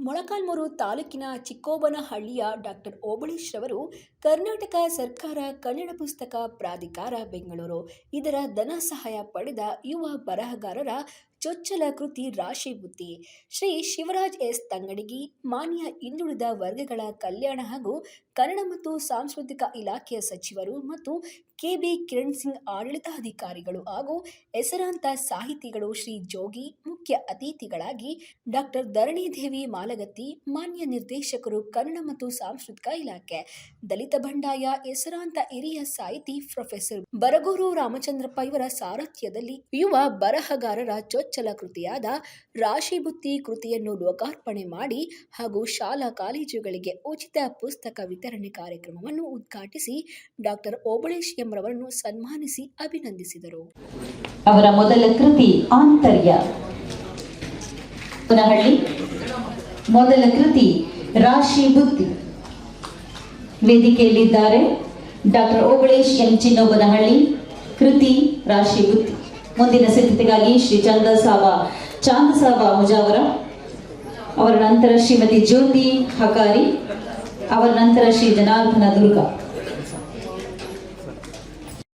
ಮೊಳಕಾಲ್ಮೂರು ತಾಲೂಕಿನ ಚಿಕ್ಕೋಬನಹಳ್ಳಿಯ ಡಾಕ್ಟರ್ ಓಬಳೇಶ್ ರವರು ಕರ್ನಾಟಕ ಸರ್ಕಾರ ಕನ್ನಡ ಪುಸ್ತಕ ಪ್ರಾಧಿಕಾರ ಬೆಂಗಳೂರು ಇದರ ಧನ ಸಹಾಯ ಪಡೆದ ಯುವ ಬರಹಗಾರರ ಚೊಚ್ಚಲ ಕೃತಿ ರಾಶಿ ಬುತ್ತಿ. ಶ್ರೀ ಶಿವರಾಜ್ ಎಸ್ ತಂಗಡಗಿ, ಮಾನ್ಯ ಹಿಂದುಳಿದ ವರ್ಗಗಳ ಕಲ್ಯಾಣ ಹಾಗೂ ಕನ್ನಡ ಮತ್ತು ಸಾಂಸ್ಕೃತಿಕ ಇಲಾಖೆಯ ಸಚಿವರು ಮತ್ತು ಕೆಬಿ ಕಿರಣ್ ಸಿಂಗ್ ಆಡಳಿತಾಧಿಕಾರಿಗಳು ಹಾಗೂ ಹೆಸರಾಂತ ಸಾಹಿತಿಗಳು ಶ್ರೀ ಜೋಗಿ ಮುಖ್ಯ ಅತಿಥಿಗಳಾಗಿ, ಡಾಕ್ಟರ್ ಧರಣಿದೇವಿ ಮಾಲಗತ್ತಿ ಮಾನ್ಯ ನಿರ್ದೇಶಕರು ಕನ್ನಡ ಮತ್ತು ಸಾಂಸ್ಕೃತಿಕ ಇಲಾಖೆ, ದಲಿತ ಬಂಡಾಯ ಹೆಸರಾಂತ ಹಿರಿಯ ಸಾಹಿತಿ ಪ್ರೊಫೆಸರ್ ಬರಗೂರು ರಾಮಚಂದ್ರಪ್ಪ ಇವರ ಸಾರಥ್ಯದಲ್ಲಿ ಯುವ ಬರಹಗಾರರ ಚೊಚ್ಚಲ ಕೃತಿಯಾದ ರಾಶಿ ಬುತ್ತಿ ಕೃತಿಯನ್ನು ಲೋಕಾರ್ಪಣೆ ಮಾಡಿ ಹಾಗೂ ಶಾಲಾ ಕಾಲೇಜುಗಳಿಗೆ ಉಚಿತ ಪುಸ್ತಕ ವಿತರಣೆ ಕಾರ್ಯಕ್ರಮವನ್ನು ಉದ್ಘಾಟಿಸಿ ಡಾಕ್ಟರ್ ಓಬಳೇಶ್ ಎಂರವರನ್ನು ಸನ್ಮಾನಿಸಿ ಅಭಿನಂದಿಸಿದರು. ಅವರ ಮೊದಲ ಕೃತಿ ಆಂತರ್ಯ. ಮೊದಲ ಕೃತಿ ರಾಶಿ ಬುತ್ತಿ. ವೇದಿಕೆಯಲ್ಲಿದ್ದಾರೆ ಡಾಕ್ಟರ್ ಓಬಳೇಶ್ ಎಂ ಚಿನ್ನೋಬನಹಳ್ಳಿ. ಕೃತಿ ರಾಶಿ ಬುತ್ತಿ. ಮುಂದಿನ ಸಿದ್ಧತೆಗಾಗಿ ಶ್ರೀ ಚಾಂದಸಾಬ ಮುಜಾವರ, ಅವರ ನಂತರ ಶ್ರೀಮತಿ ಜ್ಯೋತಿ ಹಕಾರಿ, ಅವರ ನಂತರ ಶ್ರೀ ಜನಾರ್ದನ ದುರ್ಗ.